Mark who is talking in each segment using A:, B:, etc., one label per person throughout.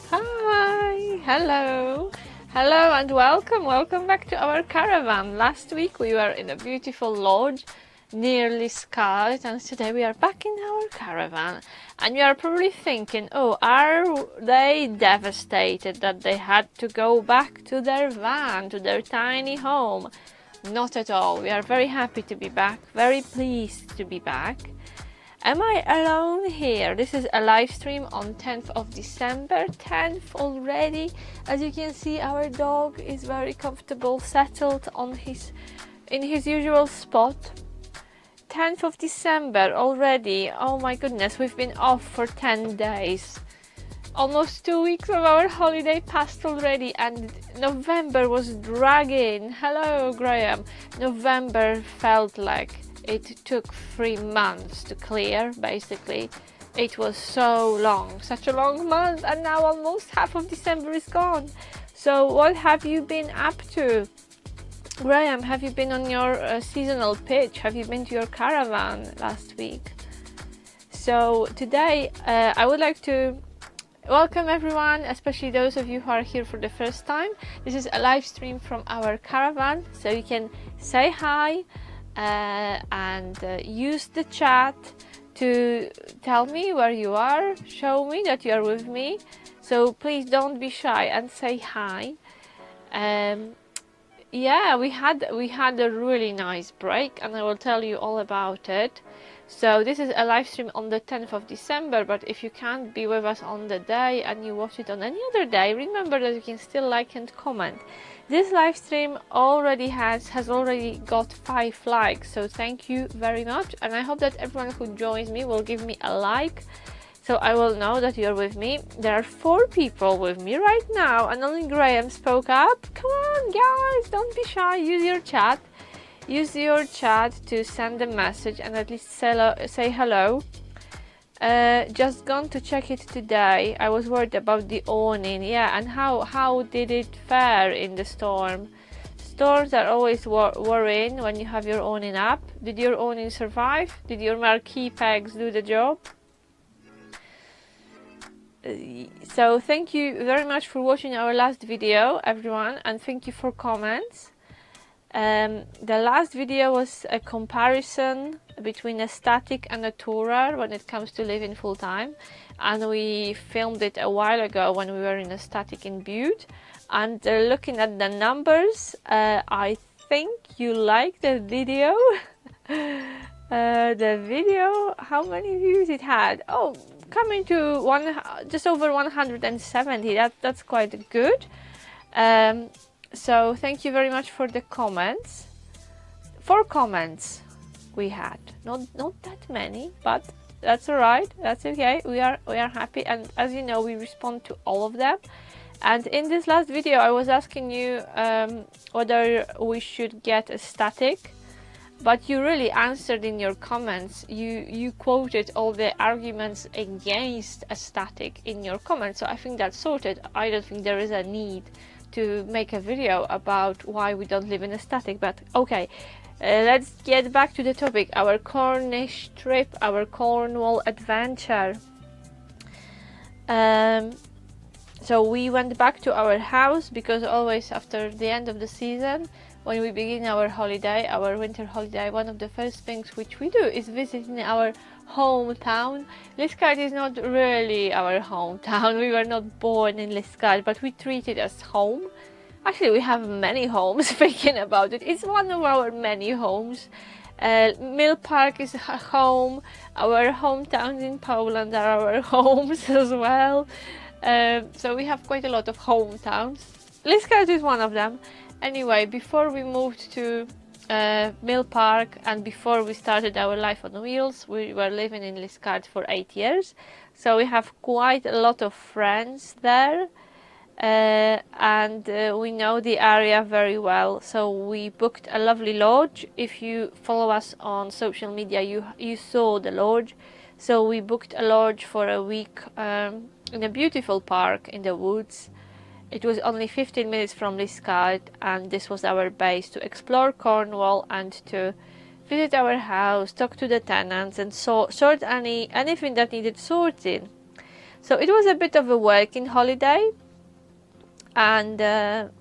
A: Hi, hello, hello and welcome back to our caravan. Last week we were in a beautiful lodge near Liskeard and today we are back in our caravan. And you are probably thinking, oh, are they devastated that they had to go back to their van, to their tiny home? Not at all. We are very happy to be back, very pleased to be back. Am I alone here? This is a live stream on 10th of December, 10th already. As you can see, our dog is very comfortable, settled in his usual spot. 10th of December already. Oh my goodness, we've been off for 10 days. Almost 2 weeks of our holiday passed already and November was dragging. Hello, Graham. November felt like it took 3 months to clear, basically. It was so long, such a long month, and now almost half of December is gone. So what have you been up to? Graham, have you been on your seasonal pitch? Have you been to your caravan last week? So today I would like to welcome everyone, especially those of you who are here for the first time. This is a live stream from our caravan, so you can say hi and use the chat to tell me where you are, show me that you are with me. So please don't be shy and say hi. Yeah, we had a really nice break and I will tell you all about it. So this is a live stream on the 10th of December, but if you can't be with us on the day and you watch it on any other day, remember that you can still like and comment. This live stream already has already got 5 likes, so thank you very much, and I hope that everyone who joins me will give me a like, so I will know that you're with me. There are 4 people with me right now, and only Graham spoke up. Come on, guys, don't be shy. Use your chat. Use your chat to send a message and at least say hello. Just gone to check it today. I was worried about the awning. Yeah, and how did it fare in the storm? Storms are always worrying when you have your awning up. Did your awning survive? Did your marquee pegs do the job? So thank you very much for watching our last video, everyone, and thank you for comments. The last video was a comparison between a static and a tourer when it comes to living full time, and we filmed it a while ago when we were in a static in Bude. And looking at the numbers, I think you like the video. The video, how many views it had? Oh, coming to just over 170. That's quite good. So thank you very much for the comments. 4 comments we had, not that many, but that's all right. That's okay. We are happy, and as you know, we respond to all of them. And in this last video, I was asking you whether we should get a static, but you really answered in your comments. You quoted all the arguments against a static in your comments, so I think that's sorted. I don't think there is a need to make a video about why we don't live in a static, but okay, let's get back to the topic. Our Cornish trip, our Cornwall adventure. So we went back to our house because always after the end of the season, when we begin our holiday, our winter holiday, one of the first things which we do is visiting our hometown. Liskeard is not really our hometown. We were not born in Liskeard, but we treat it as home. Actually, we have many homes. Thinking about it, it's one of our many homes. Mill Park is a home. Our hometowns in Poland are our homes as well. So we have quite a lot of hometowns. Liskeard is one of them. Anyway, before we moved to Mill Park and before we started our life on wheels, we were living in Liskeard for 8 years. So we have quite a lot of friends there, and we know the area very well. So we booked a lovely lodge. If you follow us on social media, you saw the lodge. So we booked a lodge for a week in a beautiful park in the woods. It was only 15 minutes from Liskeard, and this was our base to explore Cornwall and to visit our house, talk to the tenants and sort anything that needed sorting. So it was a bit of a working holiday, and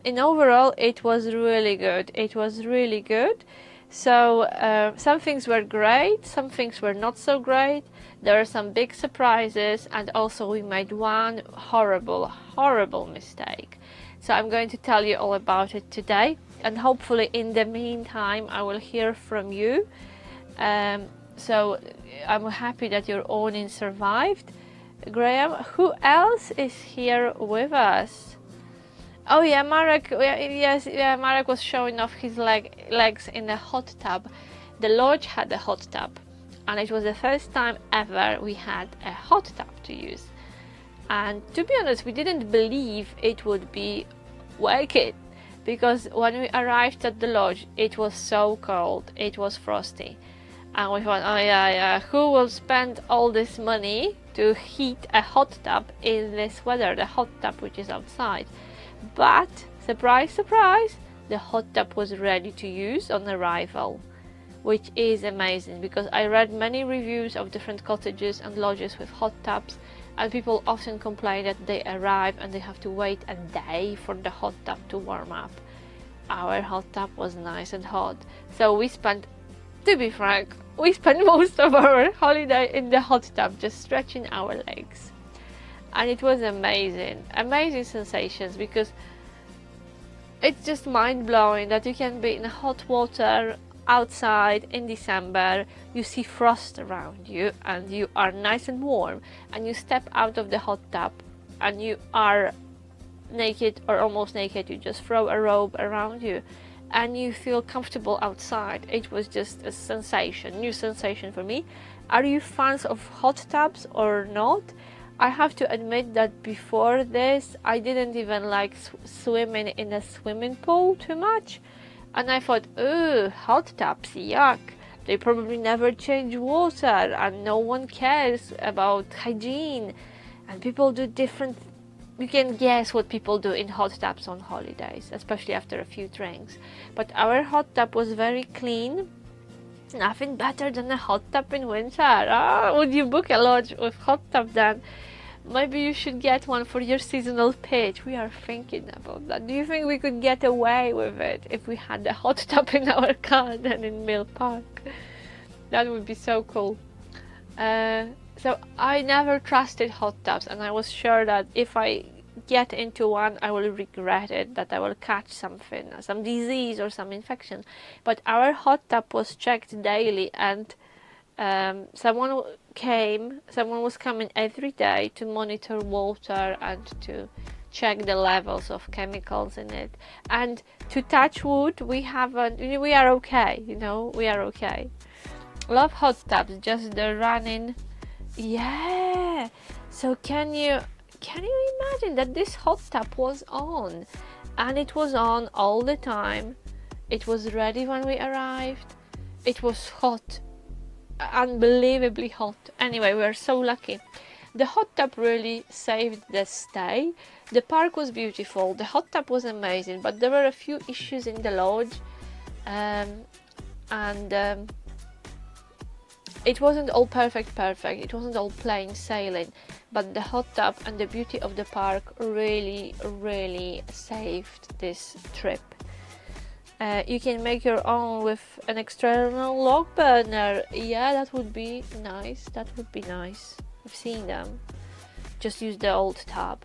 A: in overall it was really good. It was really good. So some things were great, some things were not so great. There are some big surprises, and also we made one horrible mistake. So I'm going to tell you all about it today, and hopefully in the meantime I will hear from you. So I'm happy that your awning survived. Graham, who else is here with us? Oh yeah, Marek. Yes, yeah, Marek was showing off his legs in a hot tub. The lodge had a hot tub, and it was the first time ever we had a hot tub to use. And to be honest, we didn't believe it would be working, because when we arrived at the lodge, it was so cold, it was frosty, and we thought, oh yeah, who will spend all this money to heat a hot tub in this weather, the hot tub which is outside. But surprise, surprise, the hot tub was ready to use on arrival, which is amazing, because I read many reviews of different cottages and lodges with hot tubs, and people often complain that they arrive and they have to wait a day for the hot tub to warm up. Our hot tub was nice and hot, so we spent, to be frank, we spent most of our holiday in the hot tub, just stretching our legs. And it was amazing sensations, because it's just mind-blowing that you can be in hot water outside in December, you see frost around you and you are nice and warm, and you step out of the hot tub and you are naked or almost naked. You just throw a robe around you and you feel comfortable outside. It was just a sensation, new sensation for me. Are you fans of hot tubs or not? I have to admit that before this I didn't even like swimming in a swimming pool too much, and I thought, ooh, hot tubs, yuck, they probably never change water and no one cares about hygiene, and people do different, you can guess what people do in hot tubs on holidays, especially after a few drinks. But our hot tub was very clean. Nothing better than a hot tub in winter. Would you book a lodge with hot tub then? Maybe you should get one for your seasonal pitch. We are thinking about that. Do you think we could get away with it if we had a hot tub in our garden in Mill Park? That would be so cool. So I never trusted hot tubs, and I was sure that if I get into one I will regret it, that I will catch something, some disease or some infection. But our hot tub was checked daily, and someone was coming every day to monitor water and to check the levels of chemicals in it. And to touch wood, we are okay, we are okay. Love hot tubs, just the running. Yeah, so can you imagine that this hot tub was on, and it was on all the time. It was ready when we arrived. It was hot, unbelievably hot. Anyway, we were so lucky. The hot tub really saved the stay. The park was beautiful, the hot tub was amazing, but there were a few issues in the lodge, and it wasn't all perfect, it wasn't all plain sailing, but the hot tub and the beauty of the park really saved this trip. You can make your own with an external log burner. Yeah, that would be nice, I've seen them. Just use the old tub,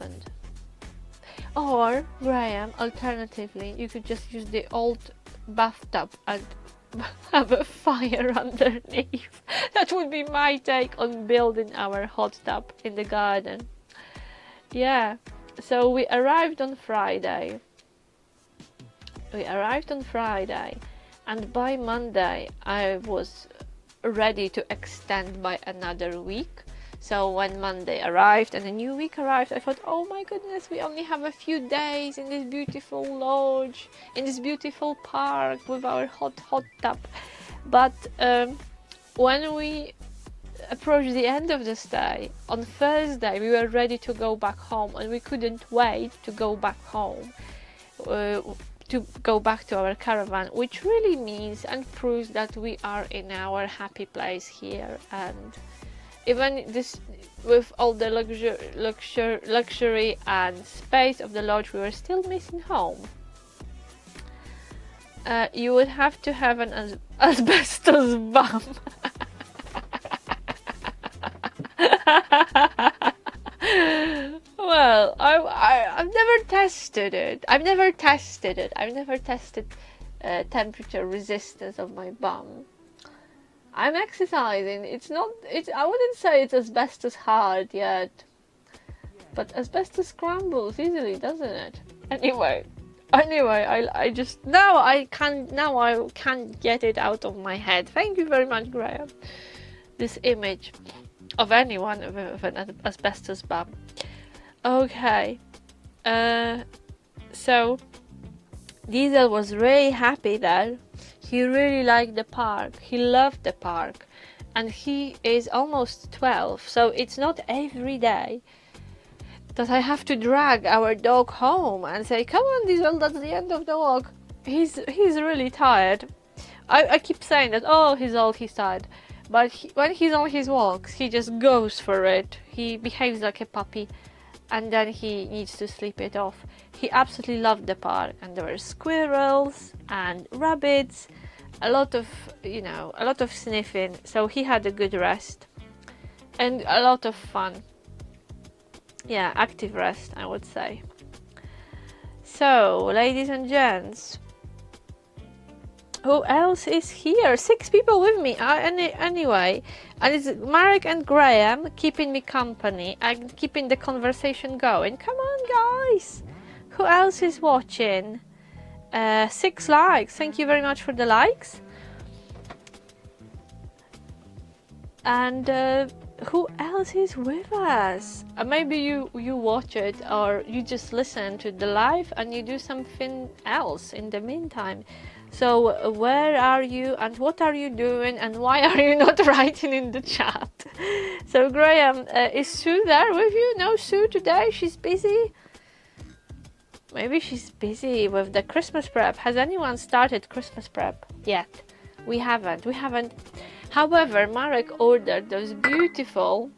A: or Graham, alternatively, you could just use the old bathtub and have a fire underneath. That would be my take on building our hot tub in the garden. Yeah, so we arrived on Friday, and by Monday I was ready to extend by another week. So when Monday arrived and a new week arrived, I thought, oh my goodness, we only have a few days in this beautiful lodge, in this beautiful park with our hot tub. But when we approached the end of the stay, on Thursday we were ready to go back home, and we couldn't wait to go back home, to go back to our caravan, which really means and proves that we are in our happy place here. And even this with all the luxury and space of the lodge, we were still missing home. You would have to have an asbestos bum. Well, I've never tested it. I've never tested temperature resistance of my bum. I'm exercising. I wouldn't say it's asbestos hard yet, but asbestos crumbles easily, doesn't it? Anyway, I just now I can't get it out of my head. Thank you very much, Graham. This image of anyone with an asbestos bum. Okay, so Diesel was really happy there. He really liked the park. He loved the park, and he is almost 12, so it's not every day that I have to drag our dog home and say, "Come on, Diesel, that's the end of the walk." He's really tired. I keep saying that, oh, he's old, he's tired, but when he's on his walks, he just goes for it. He behaves like a puppy, and then he needs to sleep it off. He absolutely loved the park, and there were squirrels and rabbits, a lot of sniffing, so he had a good rest and a lot of fun. Yeah, active rest, I would say. So, ladies and gents, who else is here? 6 people with me anyway, and it's Marek and Graham keeping me company and keeping the conversation going. Come on, guys. Who else is watching? 6 likes. Thank you very much for the likes. And who else is with us? Maybe you watch it, or you just listen to the live and you do something else in the meantime. So where are you and what are you doing and why are you not writing in the chat? So Graham, is Sue there with you? No, Sue today, she's busy. Maybe she's busy with the Christmas prep. Has anyone started Christmas prep yet? We haven't. However, Marek ordered those beautiful,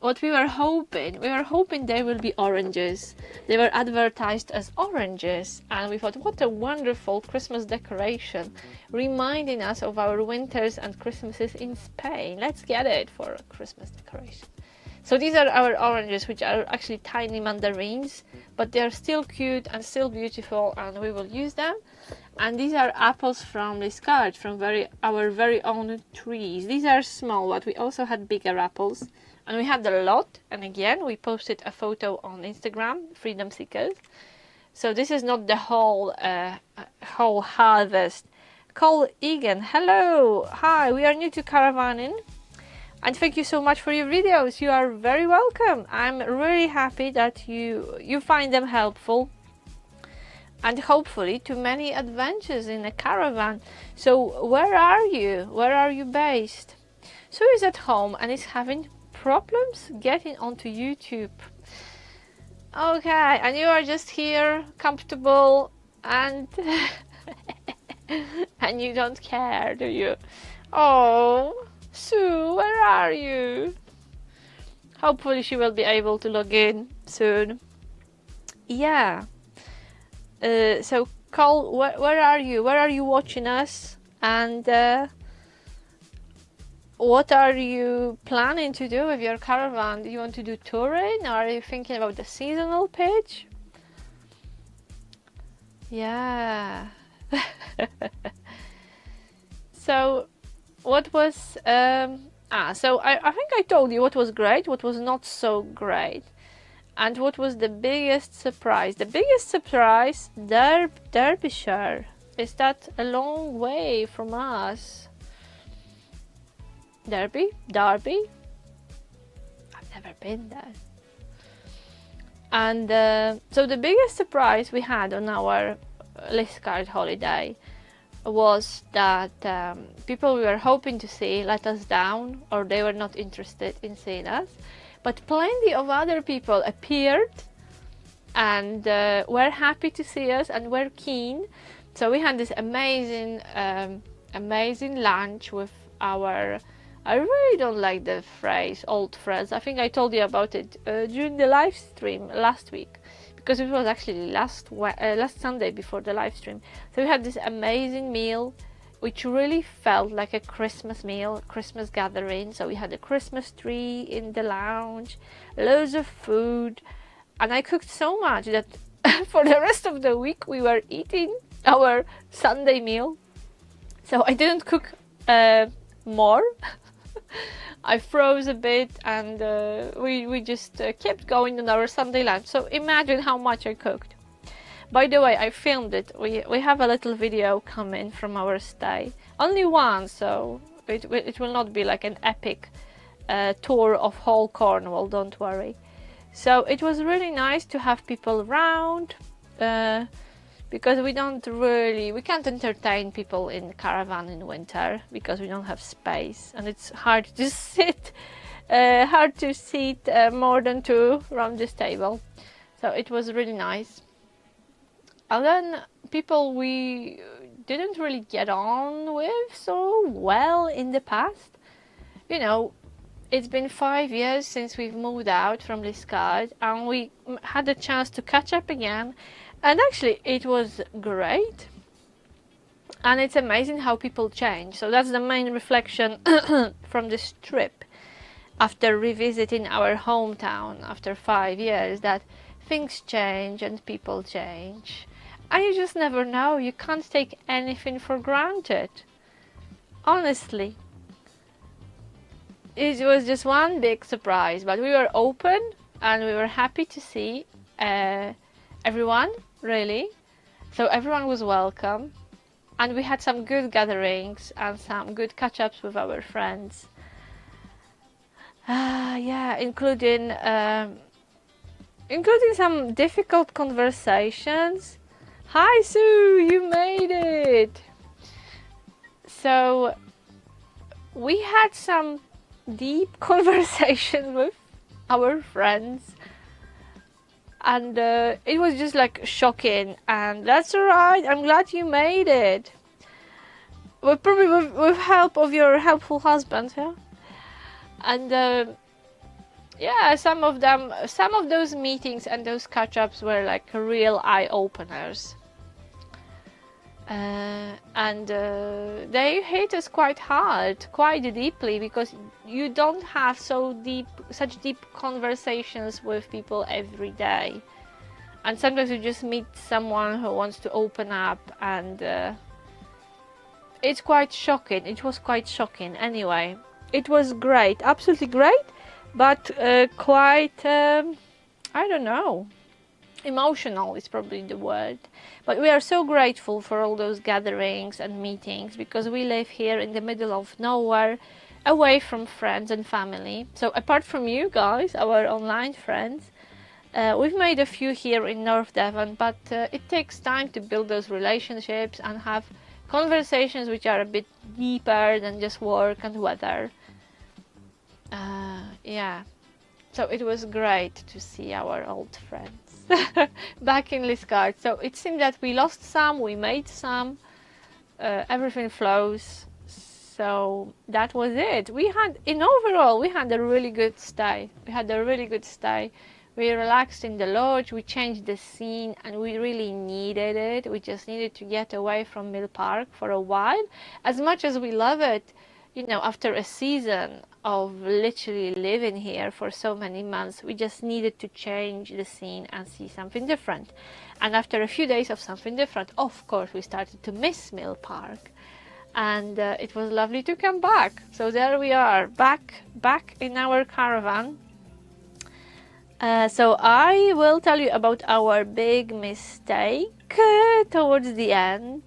A: what we were hoping they will be oranges. They were advertised as oranges, and we thought, what a wonderful Christmas decoration, reminding us of our winters and Christmases in Spain. Let's get it for a Christmas decoration. So these are our oranges, which are actually tiny mandarins, but they are still cute and still beautiful, and we will use them. And these are apples from Liskeard, from our very own trees. These are small, but we also had bigger apples, and we had a lot. And again, we posted a photo on Instagram, Freedom Seekers. So this is not the whole harvest. Cole Egan, hello, hi. We are new to Caravanning, and thank you so much for your videos. You are very welcome. I'm really happy that you find them helpful, and hopefully to many adventures in a caravan. So where are you? Where are you based? Sue is at home and is having problems getting onto YouTube. Okay, and you are just here, comfortable, and and you don't care, do you? Oh, Sue, where are you? Hopefully she will be able to log in soon. Yeah. So Cole, where are you? Where are you watching us? And what are you planning to do with your caravan? Do you want to do touring, or are you thinking about the seasonal pitch? Yeah. So what was so I think I told you what was great, what was not so great, and what was the biggest surprise. The biggest surprise, Derbyshire. Is that a long way from us? Derby? I've never been there. And so the biggest surprise we had on our Liskeard holiday was that people we were hoping to see let us down, or they were not interested in seeing us, but plenty of other people appeared and were happy to see us and were keen. So we had this amazing lunch with our I really don't like the phrase old friends. I think I told you about it during the live stream last week, because it was actually last Sunday before the live stream. So we had this amazing meal, which really felt like a Christmas meal, Christmas gathering. So we had a Christmas tree in the lounge, loads of food, and I cooked so much that for the rest of the week we were eating our Sunday meal. So I didn't cook more. I froze a bit, and we just kept going on our Sunday lunch. So imagine how much I cooked. By the way, I filmed it. We have a little video coming from our stay. Only one, so it will not be like an epic tour of whole Cornwall, don't worry. So it was really nice to have people around, because we can't entertain people in Caravan in winter because we don't have space, and it's hard to sit more than two around this table. So it was really nice. And then people we didn't really get on with so well in the past. You know, it's been 5 years since we've moved out from Liskeard, and we had a chance to catch up again. And actually, it was great. And it's amazing how people change. So that's the main reflection from this trip. After revisiting our hometown after 5 years, that things change and people change. And you just never know. You can't take anything for granted. Honestly. It was just one big surprise. But we were open and we were happy to see everyone. Really, so everyone was welcome, and we had some good gatherings and some good catch-ups with our friends. Yeah, including some difficult conversations. Hi Sue, you made it! So we had some deep conversation with our friends. And it was just like shocking, and that's alright. I'm glad you made it. Well, probably with help of your helpful husband, yeah. And yeah, some of those meetings and those catch-ups were like real eye-openers. And they hit us quite hard, quite deeply, because you don't have such deep conversations with people every day. And sometimes you just meet someone who wants to open up, and it's quite shocking. It was quite shocking. Anyway, it was great, absolutely great, but quite, I don't know. Emotional is probably the word. But we are so grateful for all those gatherings and meetings, because we live here in the middle of nowhere, away from friends and family. So apart from you guys, our online friends, we've made a few here in North Devon, but it takes time to build those relationships and have conversations which are a bit deeper than just work and weather. Yeah, so it was great to see our old friends back in Liskeard. So it seemed that we lost some, we made some, everything flows. So that was it. Overall, we had a really good stay. We relaxed in the lodge, we changed the scene, and we really needed it. We just needed to get away from Mill Park for a while. As much as we love it, you know, after a season of literally living here for so many months, we just needed to change the scene and see something different. And after a few days of something different, of course, we started to miss Mill Park. And it was lovely to come back. So there we are, back in our caravan. So I will tell you about our big mistake towards the end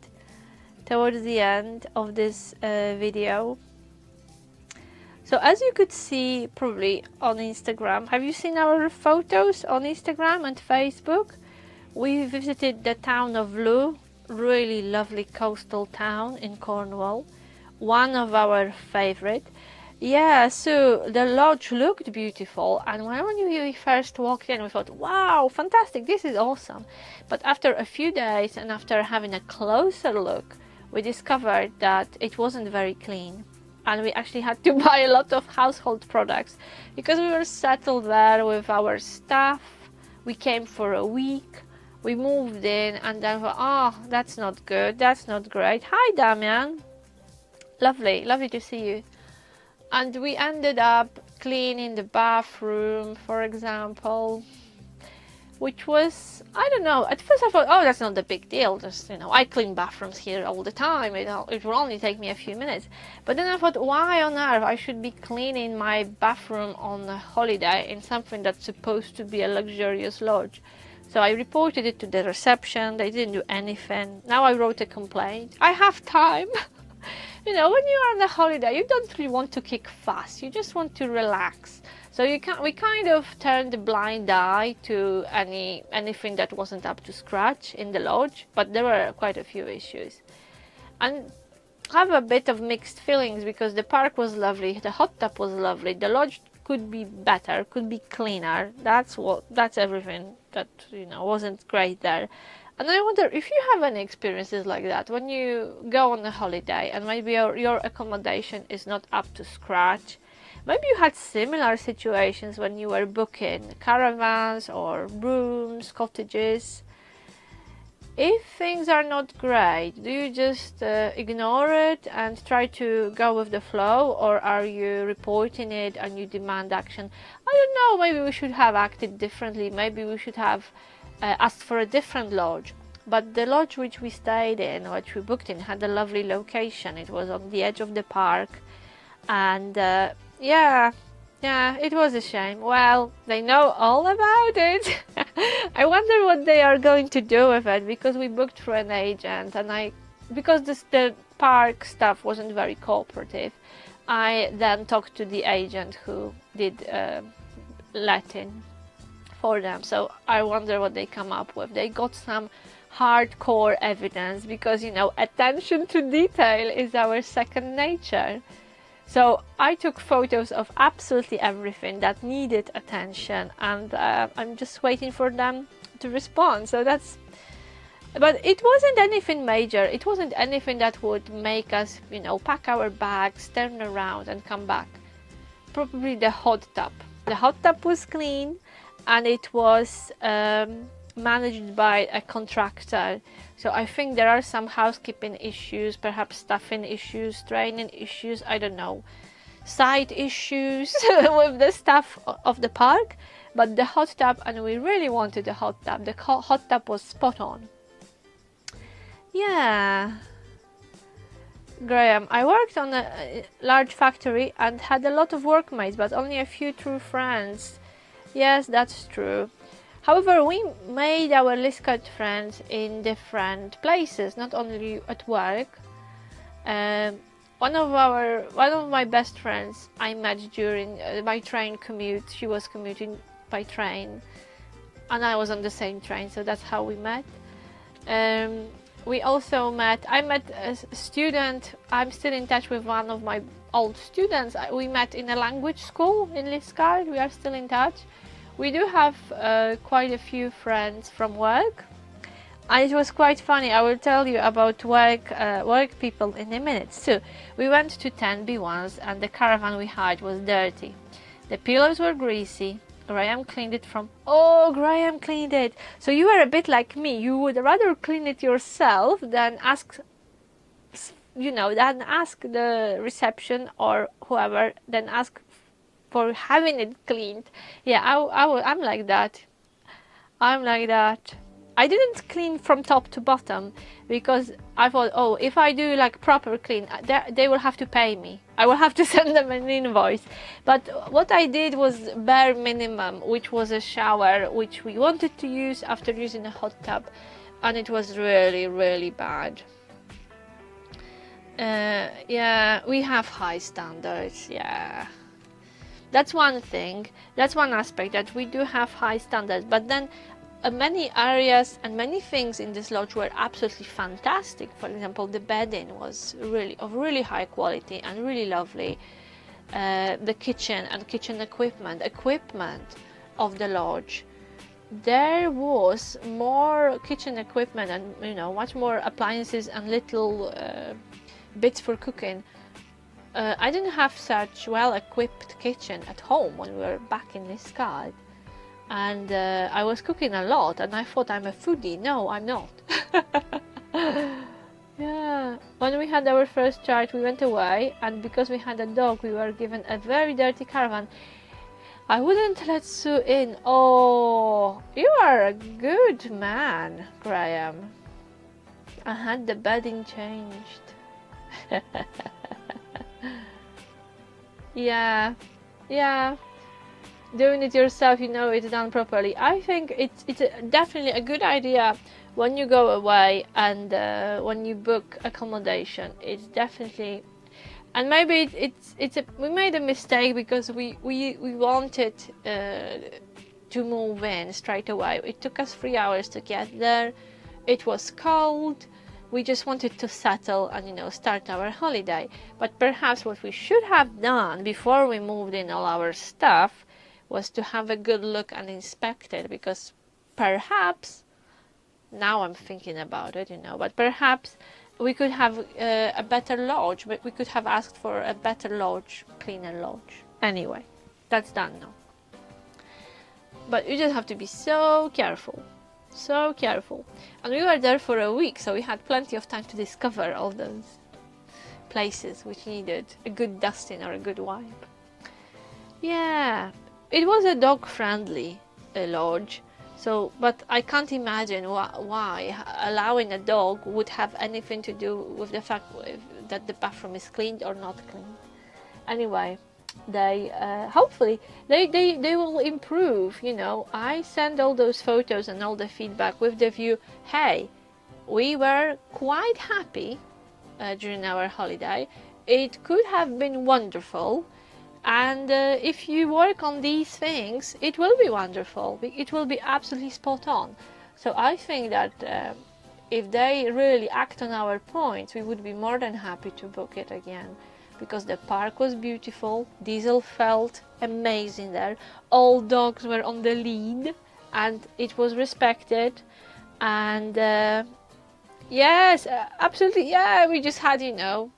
A: of this video. So as you could see probably on Instagram, have you seen our photos on Instagram and Facebook? We visited the town of Loo, really lovely coastal town in Cornwall, one of our favorite. Yeah, so the lodge looked beautiful, and when we first walked in, we thought, wow, fantastic, this is awesome. But after a few days and after having a closer look, we discovered that it wasn't very clean. and we actually had to buy a lot of household products because we were settled there with our stuff. We came for a week, we moved in, and then oh, that's not good, that's not great. Hi Damian, lovely to see you. And we ended up cleaning the bathroom, for example, which was, I don't know, at first I thought, oh, that's not a big deal, just, you know, I clean bathrooms here all the time, it will only take me a few minutes. But then I thought, why on earth I should be cleaning my bathroom on a holiday in something that's supposed to be a luxurious lodge? So I reported it to the reception, they didn't do anything. Now I wrote a complaint. I have time. You know, when you're on a holiday, you don't really want to kick fuss, you just want to relax. So we kind of turned a blind eye to anything that wasn't up to scratch in the lodge, but there were quite a few issues. And I have a bit of mixed feelings because the park was lovely, the hot tub was lovely, the lodge could be better, could be cleaner. That's everything that, you know, wasn't great there. And I wonder if you have any experiences like that when you go on a holiday and maybe your accommodation is not up to scratch. Maybe you had similar situations when you were booking caravans or rooms, cottages. If things are not great, do you just ignore it and try to go with the flow, or are you reporting it and you demand action? I don't know, maybe we should have acted differently, maybe we should have asked for a different lodge. But the lodge which we stayed in, which we booked in, had a lovely location. It was on the edge of the park, and yeah, it was a shame. Well, they know all about it. I wonder what they are going to do with it, because we booked through an agent, and because the park staff wasn't very cooperative, I then talked to the agent who did letting for them. So I wonder what they come up with. They got some hardcore evidence because, you know, attention to detail is our second nature. So I took photos of absolutely everything that needed attention, and I'm just waiting for them to respond. So but it wasn't anything major. It wasn't anything that would make us, you know, pack our bags, turn around and come back. Probably the hot tub. The hot tub was clean, and it was managed by a contractor. So I think there are some housekeeping issues, perhaps staffing issues, training issues, I don't know, side issues with the staff of the park. But the hot tub, and we really wanted the hot tub, the hot tub was spot on. Yeah. Graham, I worked on a large factory and had a lot of workmates, but only a few true friends. Yes, that's true. However, we made our Liskeard friends in different places, not only at work. One of my best friends I met during my train commute. She was commuting by train, and I was on the same train, so that's how we met. We also met. I met a student. I'm still in touch with one of my old students. We met in a language school in Liskeard. We are still in touch. We do have quite a few friends from work, and it was quite funny. I will tell you about work people in a minute too. We went to Tenby once, and the caravan we hired was dirty. The pillows were greasy. Graham cleaned it from... Oh, Graham cleaned it! So you were a bit like me. You would rather clean it yourself than ask, you know, than ask the reception or whoever, than ask for having it cleaned. Yeah, I'm like that. I'm like that. I didn't clean from top to bottom because I thought, oh, if I do like proper clean, they will have to pay me. I will have to send them an invoice. But what I did was bare minimum, which was a shower, which we wanted to use after using a hot tub, and it was really, really bad. Yeah, we have high standards. Yeah. That's one thing, that's one aspect, that we do have high standards, but then many areas and many things in this lodge were absolutely fantastic. For example, the bedding was really of really high quality and really lovely. The kitchen and kitchen equipment of the lodge. There was more kitchen equipment and, you know, much more appliances and little bits for cooking I didn't have such well-equipped kitchen at home when we were back in Liskeard, and I was cooking a lot, and I thought I'm a foodie. No, I'm not. Yeah, when we had our first child, we went away, and because we had a dog, we were given a very dirty caravan. I wouldn't let Sue in. Oh, you are a good man, Graham. I had the bedding changed. Yeah, yeah. Doing it yourself, you know it's done properly. I think it's definitely a good idea when you go away and when you book accommodation. It's definitely, and maybe we made a mistake because we wanted to move in straight away. It took us 3 hours to get there. It was cold. We just wanted to settle and, you know, start our holiday. But perhaps what we should have done before we moved in all our stuff was to have a good look and inspect it, because perhaps, now I'm thinking about it, you know, but perhaps we could have a better lodge, but we could have asked for a better lodge, cleaner lodge. Anyway, that's done now. But you just have to be so careful. So careful. And we were there for a week, so we had plenty of time to discover all those places which needed a good dusting or a good wipe. Yeah, it was a dog-friendly lodge, so, but I can't imagine why allowing a dog would have anything to do with the fact that the bathroom is cleaned or not cleaned. Anyway, they hopefully they will improve, you know. I send all those photos and all the feedback with the view, hey, we were quite happy during our holiday. It could have been wonderful, and if you work on these things, it will be wonderful. It will be absolutely spot on. So I think that if they really act on our points, we would be more than happy to book it again. Because the park was beautiful, Diesel felt amazing there, all dogs were on the lead and it was respected, and yes, absolutely, yeah, we just had, you know,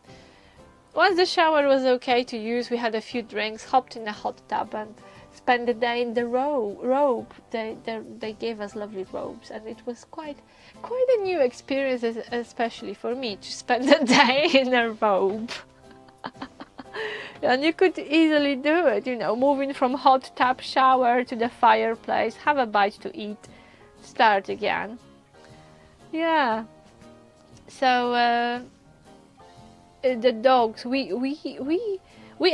A: once the shower was okay to use, we had a few drinks, hopped in a hot tub and spent the day in the robe. They gave us lovely robes, and it was quite a new experience, especially for me, to spend the day in a robe. And you could easily do it, you know, moving from hot tub shower to the fireplace, have a bite to eat, start again. Yeah. So the dogs, we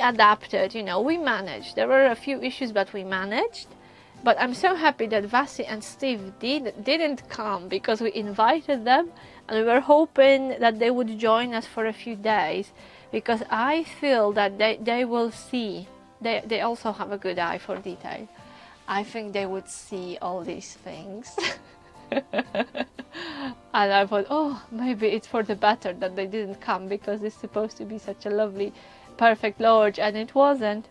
A: adapted, you know, we managed. There were a few issues, but we managed. But I'm so happy that Vasi and Steve didn't come, because we invited them and we were hoping that they would join us for a few days. Because I feel that they will see, they also have a good eye for detail. I think they would see all these things. And I thought, oh, maybe it's for the better that they didn't come, because it's supposed to be such a lovely, perfect lodge, and it wasn't.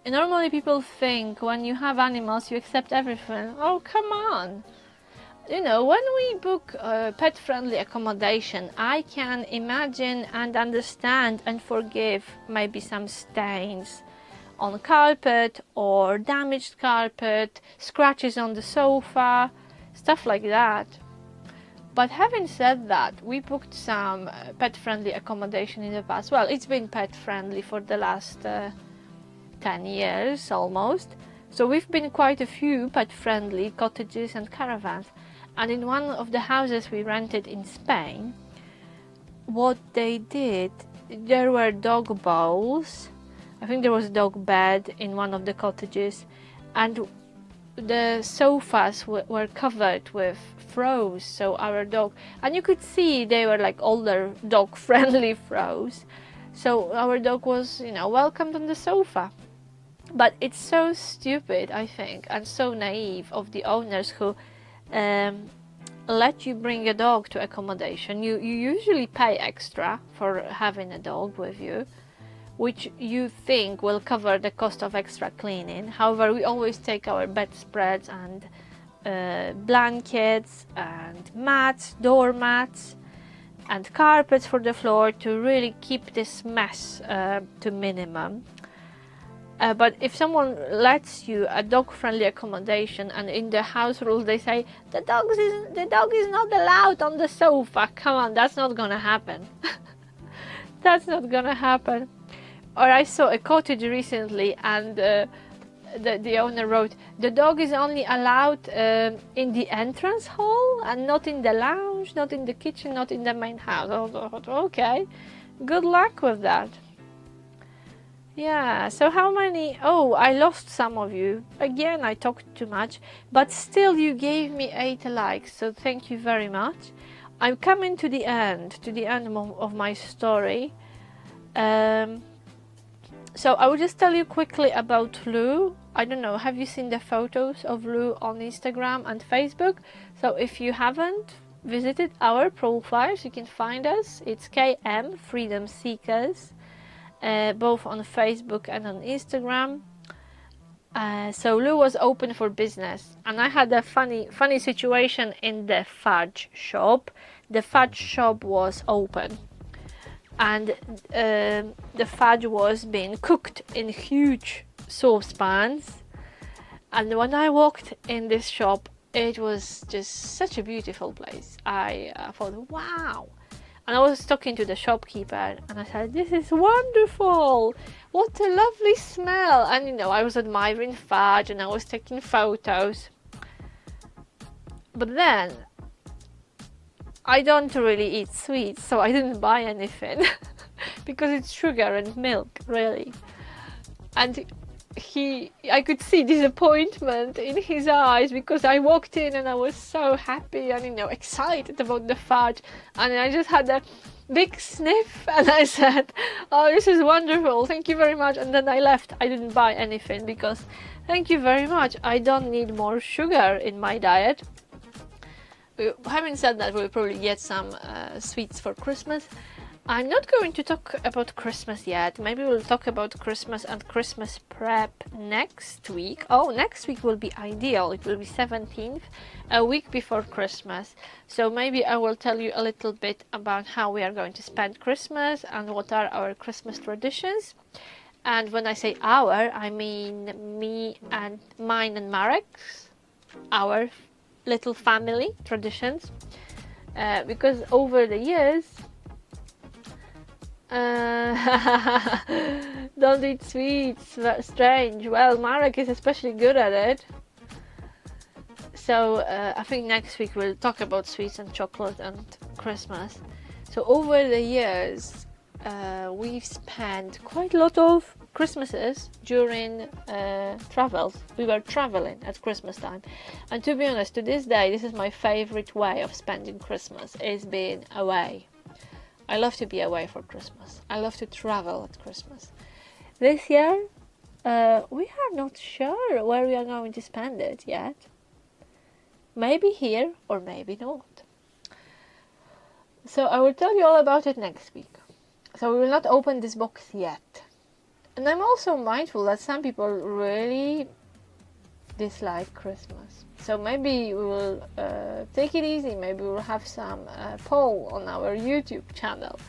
A: Normally people think when you have animals you accept everything. Oh, come on! You know, when we book pet-friendly accommodation, I can imagine and understand and forgive maybe some stains on carpet or damaged carpet, scratches on the sofa, stuff like that. But having said that, we booked some pet-friendly accommodation in the past. Well, it's been pet-friendly for the last 10 years almost. So we've been quite a few pet-friendly cottages and caravans. And in one of the houses we rented in Spain, what they did, there were dog bowls. I think there was a dog bed in one of the cottages, and the sofas were covered with throws. So our dog, and you could see they were like older dog-friendly throws. So our dog was, you know, welcomed on the sofa. But it's so stupid, I think, and so naive of the owners who let you bring a dog to accommodation. You usually pay extra for having a dog with you, which you think will cover the cost of extra cleaning. However, we always take our bedspreads and blankets and mats, doormats, and carpets for the floor to really keep this mess to minimum. But if someone lets you a dog-friendly accommodation and in the house rules they say the dog is not allowed on the sofa, come on, that's not gonna happen. That's not gonna happen. Or I saw a cottage recently and the owner wrote, the dog is only allowed in the entrance hall and not in the lounge, not in the kitchen, not in the main house. I thought, okay, good luck with that. Yeah, so how many? Oh, I lost some of you. Again, I talked too much, but still you gave me 8 likes, so thank you very much. I'm coming to the end of my story. So I will just tell you quickly about Lou. I don't know, have you seen the photos of Lou on Instagram and Facebook? So if you haven't visited our profiles, you can find us. It's KM Freedom Seekers. Both on Facebook and on Instagram. So Lou was open for business, and I had a funny situation in the fudge shop. The fudge shop was open, and the fudge was being cooked in huge saucepans. And when I walked in this shop, it was just such a beautiful place. I thought, wow. And I was talking to the shopkeeper and I said, this is wonderful, what a lovely smell. And you know, I was admiring fudge and I was taking photos. But then I don't really eat sweets, so I didn't buy anything because it's sugar and milk, really. And I could see disappointment in his eyes because I walked in and I was so happy and, you know, excited about the fudge, and I just had a big sniff and I said, oh, this is wonderful, thank you very much. And then I left. I didn't buy anything because thank you very much, I don't need more sugar in my diet. Having said that, we'll probably get some sweets for Christmas. I'm not going to talk about Christmas yet. Maybe we'll talk about Christmas and Christmas prep next week. Oh, next week will be ideal. It will be 17th, a week before Christmas. So maybe I will tell you a little bit about how we are going to spend Christmas and what are our Christmas traditions. And when I say our, I mean me and mine and Marek's, our little family traditions. Because over the years, don't eat sweets, strange. Well, Marek is especially good at it. So I think next week we'll talk about sweets and chocolate and Christmas. So over the years we've spent quite a lot of Christmases during travels. We were traveling at Christmas time, and to be honest, to this day, this is my favorite way of spending Christmas, is being away. I love to be away for Christmas. I love to travel at Christmas. This year, we are not sure where we are going to spend it yet. Maybe here or maybe not. So I will tell you all about it next week. So we will not open this box yet. And I'm also mindful that some people really dislike Christmas. So maybe we will take it easy. Maybe we'll have some poll on our YouTube channel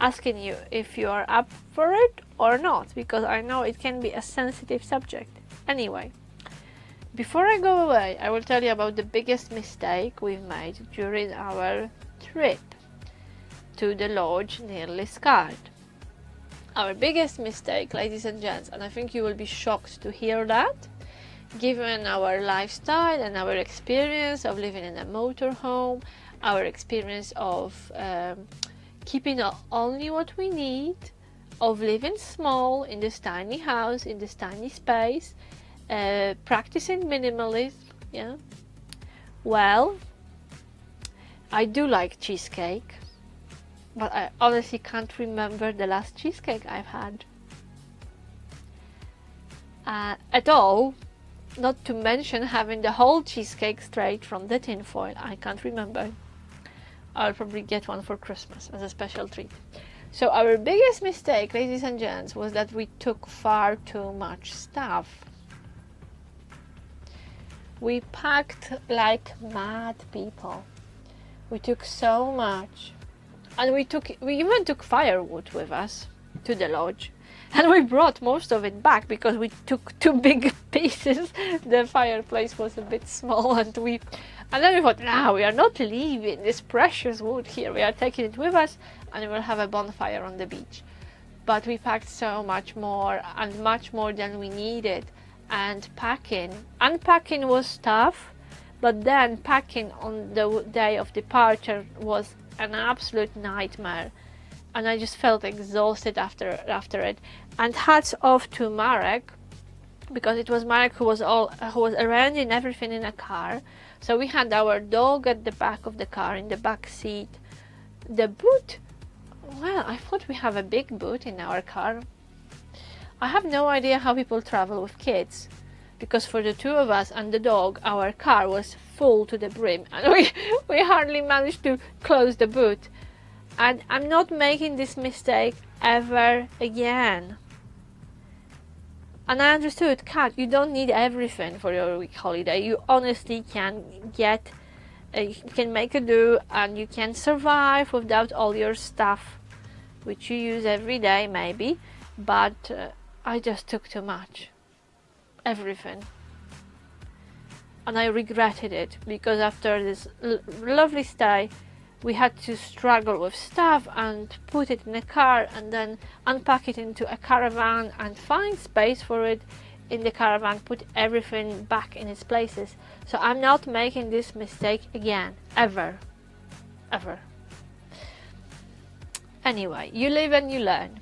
A: asking you if you are up for it or not, because I know it can be a sensitive subject. Anyway, before I go away, I will tell you about the biggest mistake we've made during our trip to the lodge near Liskeard. Our biggest mistake, ladies and gents, and I think you will be shocked to hear that, given our lifestyle and our experience of living in a motorhome, our experience of keeping only what we need, of living small in this tiny house, in this tiny space, practicing minimalism, yeah. Well, I do like cheesecake, but I honestly can't remember the last cheesecake I've had. At all. Not to mention having the whole cheesecake straight from the tin foil. I can't remember. I'll probably get one for Christmas as a special treat. So our biggest mistake, ladies and gents, was that we took far too much stuff. We packed like mad people. We took so much. And we even took firewood with us to the lodge, and we brought most of it back because we took 2 big pieces. The fireplace was a bit small, and then we thought, no, we are not leaving this precious wood here, we are taking it with us, and we'll have a bonfire on the beach. But we packed so much more, and much more than we needed. And unpacking was tough, but then packing on the day of departure was an absolute nightmare, and I just felt exhausted after it. And hats off to Marek, because it was Marek who was arranging everything in a car. So we had our dog at the back of the car, in the back seat. The boot, well, I thought we have a big boot in our car. I have no idea how people travel with kids, because for the 2 of us and the dog, our car was full to the brim, and we hardly managed to close the boot. And I'm not making this mistake ever again. And I understood, Kat, you don't need everything for your week holiday. You honestly can you can make a do, and you can survive without all your stuff, which you use every day maybe, but I just took too much. Everything. And I regretted it, because after this lovely stay, we had to struggle with stuff and put it in a car, and then unpack it into a caravan and find space for it in the caravan, put everything back in its places. So I'm not making this mistake again, ever. Anyway, you live and you learn.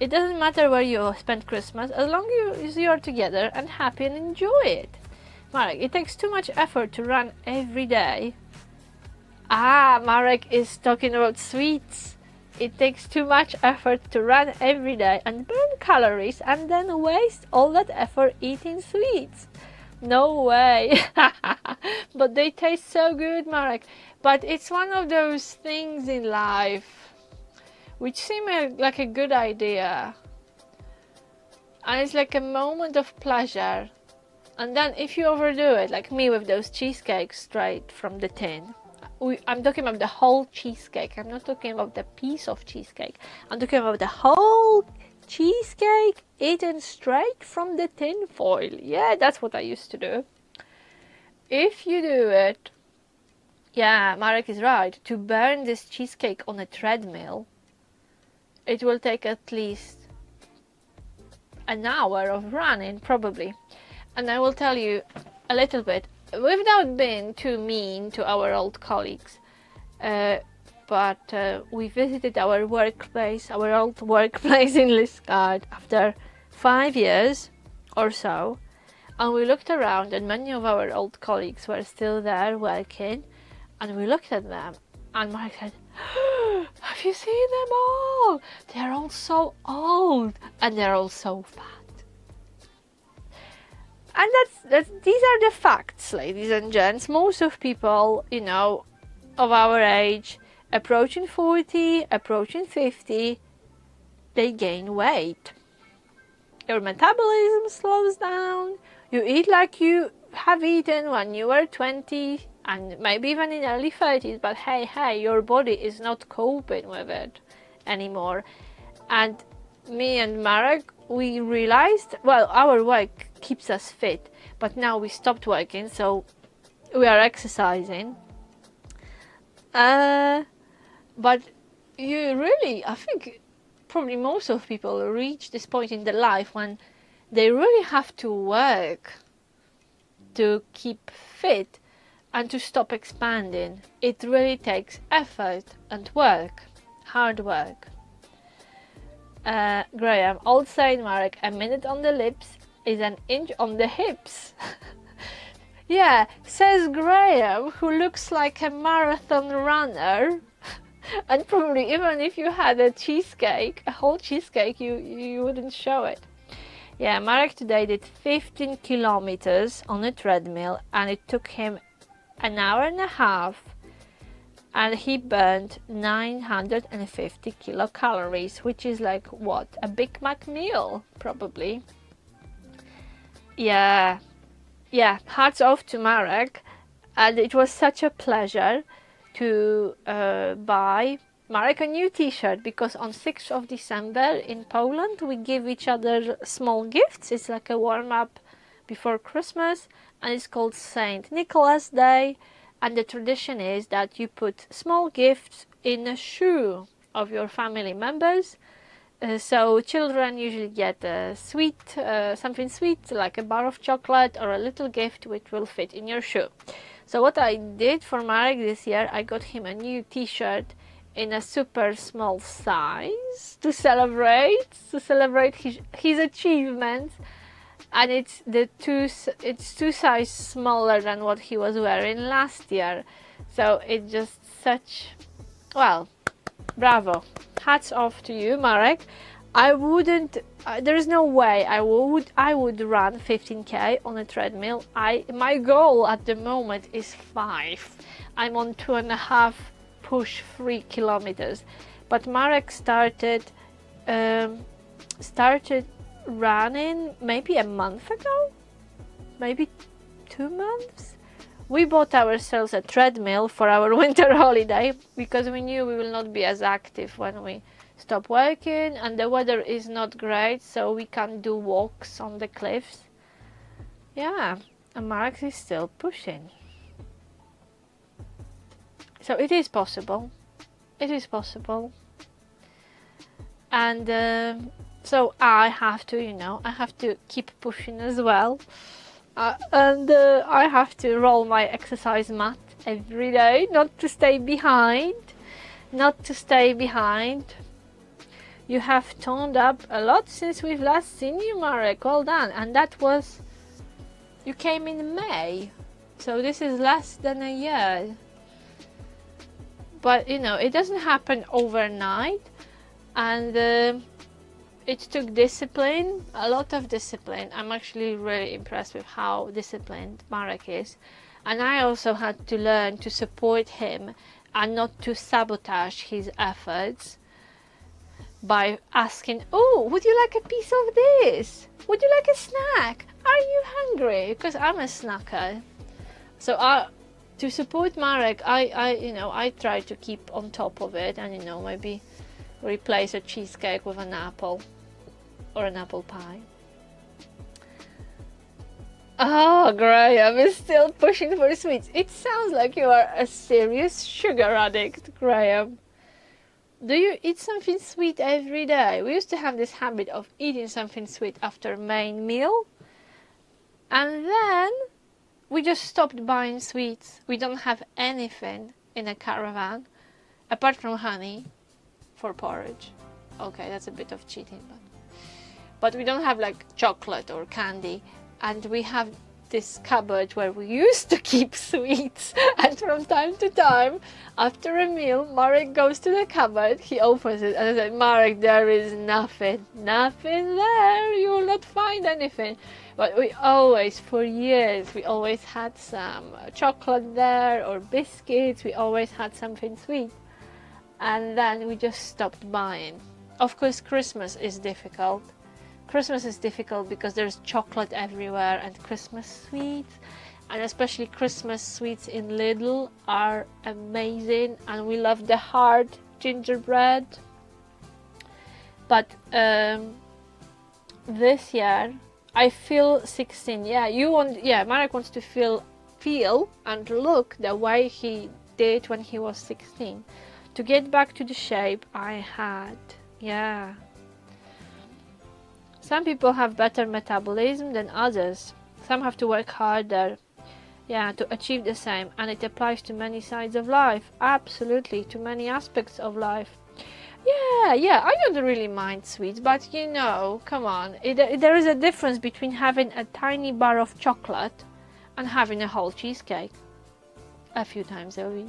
A: It doesn't matter where you spend Christmas, as long as you are together and happy and enjoy it. Marek, it takes too much effort to run every day. Marek is talking about sweets. It takes too much effort to run every day and burn calories, and then waste all that effort eating sweets. No way. But they taste so good, Marek. But it's one of those things in life which seem like a good idea, and it's like a moment of pleasure, and then if you overdo it, like me with those cheesecakes straight from the tin, I'm talking about the whole cheesecake, I'm not talking about the piece of cheesecake, I'm talking about the whole cheesecake eaten straight from the tin foil. Yeah, that's what I used to do. If you do it, yeah, Marek is right, to burn this cheesecake on a treadmill, it will take at least an hour of running, probably. And I will tell you a little bit, without being too mean to our old colleagues, but we visited our old workplace in Liskeard after 5 years or so, and we looked around, and many of our old colleagues were still there working, and we looked at them, and Mark said, have you seen them all? They're all so old, and they're all so fat. And these are the facts, ladies and gents. Most of people, of our age, approaching 40, approaching 50, they gain weight. Your metabolism slows down. You eat like you have eaten when you were 20, and maybe even in early 30s, but hey, your body is not coping with it anymore. And me and Marek, we realized, well, our work keeps us fit, but now we stopped working, so we are exercising. But you really, I think probably most of people reach this point in their life when they really have to work to keep fit and to stop expanding. It really takes effort and work, hard work. Graham, old saying, Marek, a minute on the lips is an inch on the hips. Yeah, says Graham, who looks like a marathon runner. And probably even if you had a whole cheesecake, you wouldn't show it. Yeah, Marek today did 15 kilometers on a treadmill, and it took him an hour and a half, and he burned 950 kilocalories, which is like, what, a Big Mac meal, probably. Yeah, hats off to Marek, and it was such a pleasure to buy Marek a new t-shirt, because on 6th of December in Poland we give each other small gifts. It's like a warm-up before Christmas, and it's called Saint Nicholas Day, and the tradition is that you put small gifts in a shoe of your family members. So children usually get a sweet, something sweet like a bar of chocolate or a little gift which will fit in your shoe. So what I did for Marek this year, I got him a new t-shirt in a super small size to celebrate his achievements, and it's two sizes smaller than what he was wearing last year. So it's just such, well, bravo, hats off to you, Marek. I wouldn't, there is no way I would run 15k on a treadmill. My goal at the moment is 5. I'm on 2.5 push 3 kilometers, but Marek started running maybe a month ago, maybe 2 months. We bought ourselves a treadmill for our winter holiday because we knew we will not be as active when we stop working, and the weather is not great, so we can't do walks on the cliffs. Yeah, and Marek is still pushing. So it is possible. It is possible. And so I have to, I have to keep pushing as well. And I have to roll my exercise mat every day, not to stay behind. Not to stay behind. You have toned up a lot since we've last seen you, Marek. Well done. And that was, you came in May, so this is less than a year. But it doesn't happen overnight, and it took discipline, a lot of discipline. I'm actually really impressed with how disciplined Marek is, and I also had to learn to support him and not to sabotage his efforts by asking, oh, would you like a piece of this? Would you like a snack? Are you hungry? Because I'm a snacker. So to support Marek, I try to keep on top of it, and maybe replace a cheesecake with an apple or an apple pie. Oh, Graham is still pushing for sweets. It sounds like you are a serious sugar addict, Graham. Do you eat something sweet every day? We used to have this habit of eating something sweet after main meal, and then we just stopped buying sweets. We don't have anything in a caravan apart from honey for porridge. Okay, that's a bit of cheating, but we don't have like chocolate or candy, and we have this cupboard where we used to keep sweets, and from time to time after a meal Marek goes to the cupboard, he opens it, and I said, Marek, there is nothing there, you will not find anything. But we always, for years, we always had some chocolate there or biscuits. We always had something sweet. And then we just stopped buying. Of course, Christmas is difficult. Christmas is difficult because there's chocolate everywhere and Christmas sweets. And especially Christmas sweets in Lidl are amazing. And we love the hard gingerbread. But this year, I feel 16. Marek wants to feel and look the way he did when he was 16. To get back to the shape I had. Yeah. Some people have better metabolism than others. Some have to work harder. Yeah, to achieve the same. And it applies to many sides of life. Absolutely, to many aspects of life. Yeah, I don't really mind sweets, but come on. There is a difference between having a tiny bar of chocolate and having a whole cheesecake a few times a week.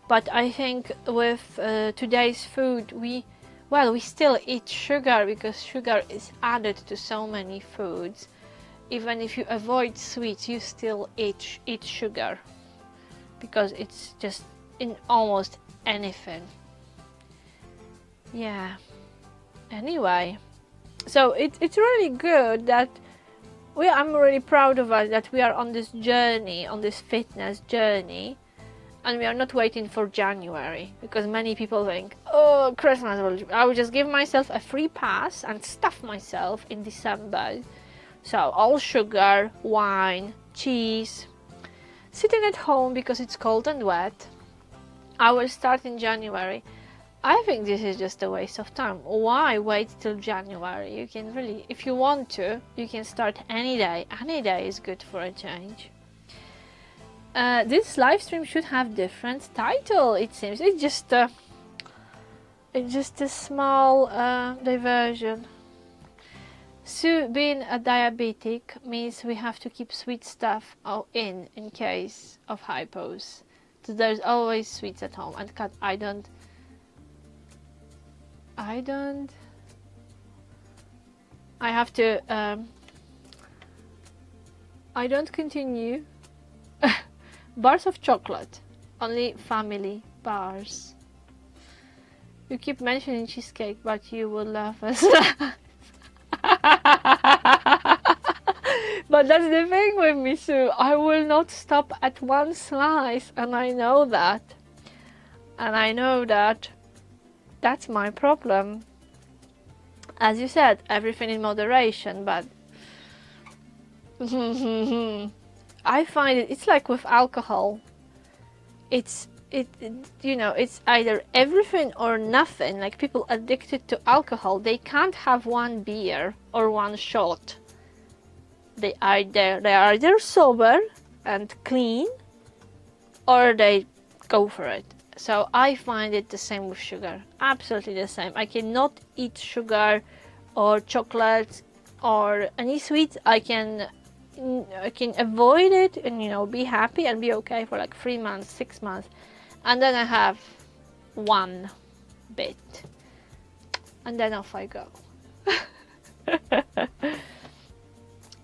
A: But I think with today's food, we still eat sugar because sugar is added to so many foods. Even if you avoid sweets, you still eat sugar because it's just in almost anything. Yeah. Anyway, so it's really good that I'm really proud of us that we are on this journey, on this fitness journey, And we are not waiting for January, because many people think, oh, Christmas, I will just give myself a free pass and stuff myself in December. So all sugar, wine, cheese, sitting at home because it's cold and wet. I will start in January. I think this is just a waste of time. Why wait till January? You can really, if you want to, you can start any day. Any day is good for a change. This live stream should have different title, it seems. It's just a small diversion. So being a diabetic means we have to keep sweet stuff in case of hypos. So there's always sweets at home. And cat, I have to I don't continue. Bars of chocolate, only family bars. You keep mentioning cheesecake, but you will laugh as But that's the thing with me, Sue. I will not stop at one slice, and I know that. And I know that that's my problem. As you said, everything in moderation, but I find it's like with alcohol. It's either everything or nothing. Like people addicted to alcohol, they can't have one beer or one shot. They are either sober and clean, or they go for it. So I find it the same with sugar, absolutely the same. I cannot eat sugar or chocolate or any sweets. I can avoid it and be happy and be okay for like 3 months, 6 months, and then I have one bit and then off I go.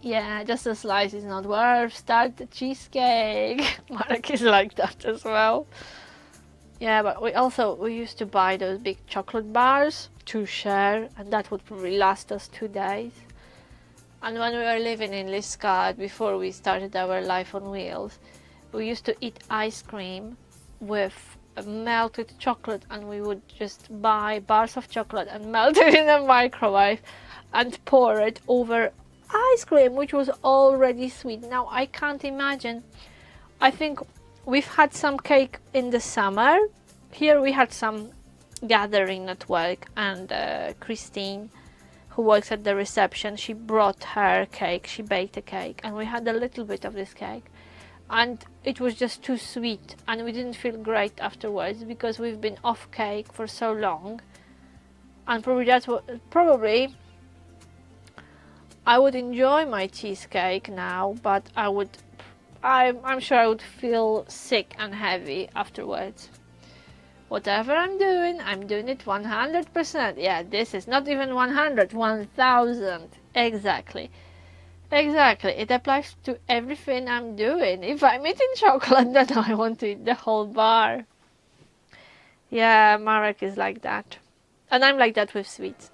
A: Yeah, just a slice is not worth. Start the cheesecake. Marek is like that as well. Yeah, but we used to buy those big chocolate bars to share, and that would probably last us 2 days. And when we were living in Liskeard, before we started our life on wheels, we used to eat ice cream with melted chocolate, and we would just buy bars of chocolate and melt it in a microwave and pour it over ice cream, which was already sweet. Now I can't imagine. I think we've had some cake in the summer. Here we had some gathering at work, and Christine, who works at the reception, she brought her cake. She baked a cake, and we had a little bit of this cake, and it was just too sweet, and we didn't feel great afterwards because we've been off cake for so long. And probably I would enjoy my cheesecake now, but I'm sure I would feel sick and heavy afterwards. Whatever I'm doing it 100%. Yeah, this is not even 100, 1000. Exactly. It applies to everything I'm doing. If I'm eating chocolate, then I want to eat the whole bar. Yeah, Marek is like that. And I'm like that with sweets.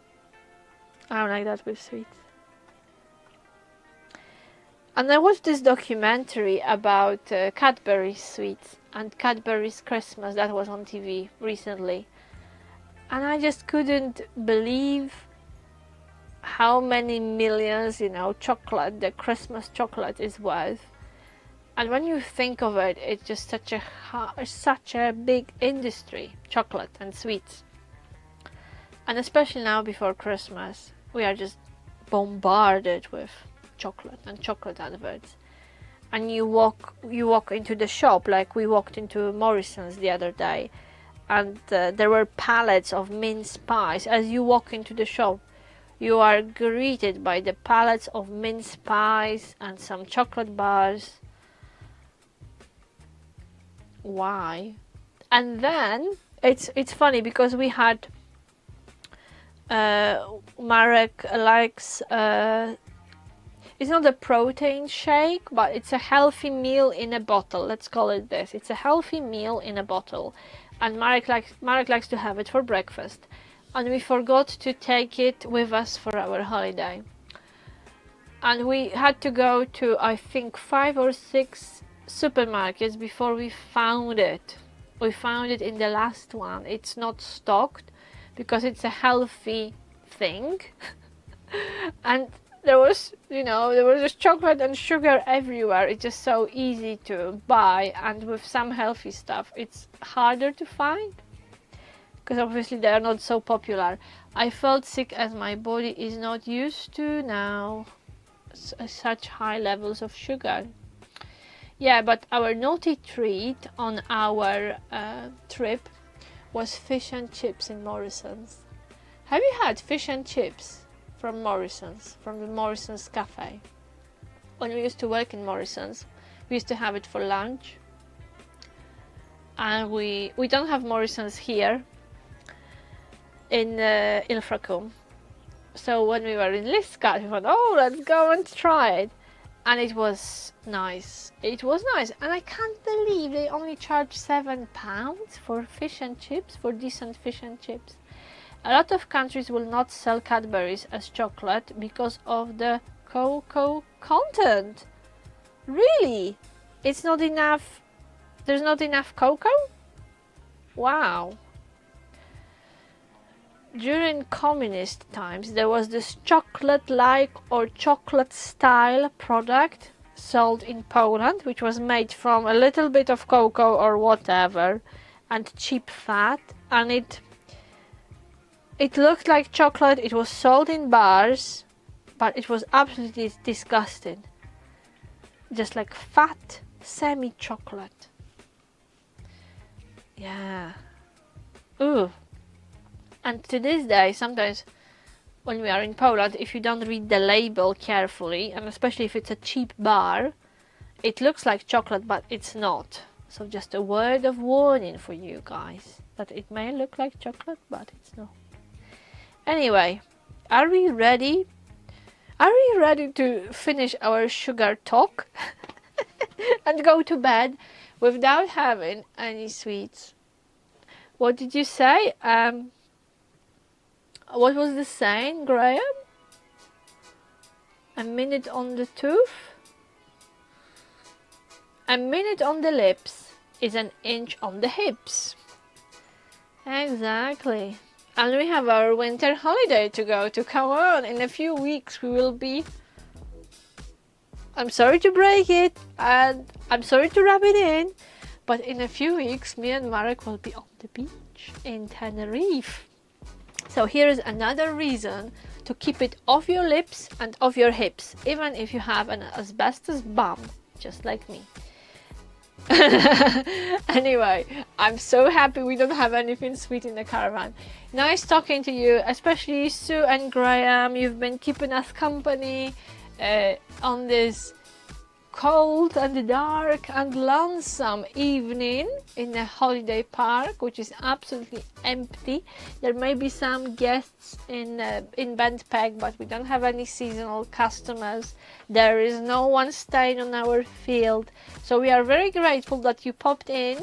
A: And I watched this documentary about Cadbury sweets and Cadbury's Christmas that was on TV recently. And I just couldn't believe how many millions, chocolate, the Christmas chocolate is worth. And when you think of it, it's just such a big industry, chocolate and sweets. And especially now before Christmas, we are just bombarded with chocolate and chocolate adverts. And you walk into the shop, like we walked into Morrison's the other day, and there were pallets of mince pies. As you walk into the shop, you are greeted by the pallets of mince pies and some chocolate bars. Why? And then it's funny because we had Marek likes it's not a protein shake, but it's a healthy meal in a bottle. Let's call it this. It's a healthy meal in a bottle, and Marek likes to have it for breakfast. And we forgot to take it with us for our holiday. And we had to go to, I think, 5 or 6 supermarkets before we found it. We found it in the last one. It's not stocked because it's a healthy thing. And there was, there was just chocolate and sugar everywhere. It's just so easy to buy, and with some healthy stuff it's harder to find because obviously they are not so popular. I felt sick as my body is not used to now such high levels of sugar. Yeah, but our naughty treat on our trip was fish and chips in Morrison's. Have you had fish and chips from Morrison's, from the Morrison's cafe? When we used to work in Morrison's, we used to have it for lunch. And we don't have Morrison's here in Ilfracombe. So when we were in Liskeard, we thought, oh, let's go and try it. And it was nice. It was nice. And I can't believe they only charge £7 for fish and chips, for decent fish and chips. A lot of countries will not sell Cadbury's as chocolate because of the cocoa content. Really? It's not enough? There's not enough cocoa? Wow. During communist times, there was this chocolate-like or chocolate-style product sold in Poland, which was made from a little bit of cocoa or whatever and cheap fat, and it looked like chocolate. It was sold in bars, but it was absolutely disgusting. Just like fat semi-chocolate. Yeah. Ooh. And to this day, sometimes when we are in Poland, if you don't read the label carefully, and especially if it's a cheap bar, it looks like chocolate, but it's not. So just a word of warning for you guys, that it may look like chocolate, but it's not. Anyway, are we ready? Are we ready to finish our sugar talk and go to bed without having any sweets? What did you say? What was the saying, Graham? A minute on the tooth? A minute on the lips is an inch on the hips. Exactly. And we have our winter holiday to go to. Come on, in a few weeks we will be... I'm sorry to break it, and I'm sorry to rub it in, but in a few weeks me and Marek will be on the beach in Tenerife. So here is another reason to keep it off your lips and off your hips, even if you have an asbestos bum, just like me. Anyway, I'm so happy we don't have anything sweet in the caravan. Nice talking to you, especially Sue and Graham. You've been keeping us company on this cold and dark and lonesome evening in a holiday park, which is absolutely empty. There may be some guests in Bentpeg, but we don't have any seasonal customers. There is no one staying on our field, so we are very grateful that you popped in.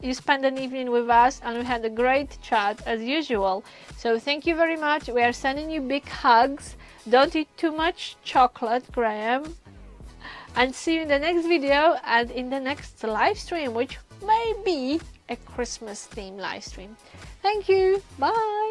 A: You spent an evening with us and we had a great chat as usual. So thank you very much. We are sending you big hugs. Don't eat too much chocolate, Graham. And see you in the next video and in the next live stream, which may be a Christmas themed live stream. Thank you. Bye.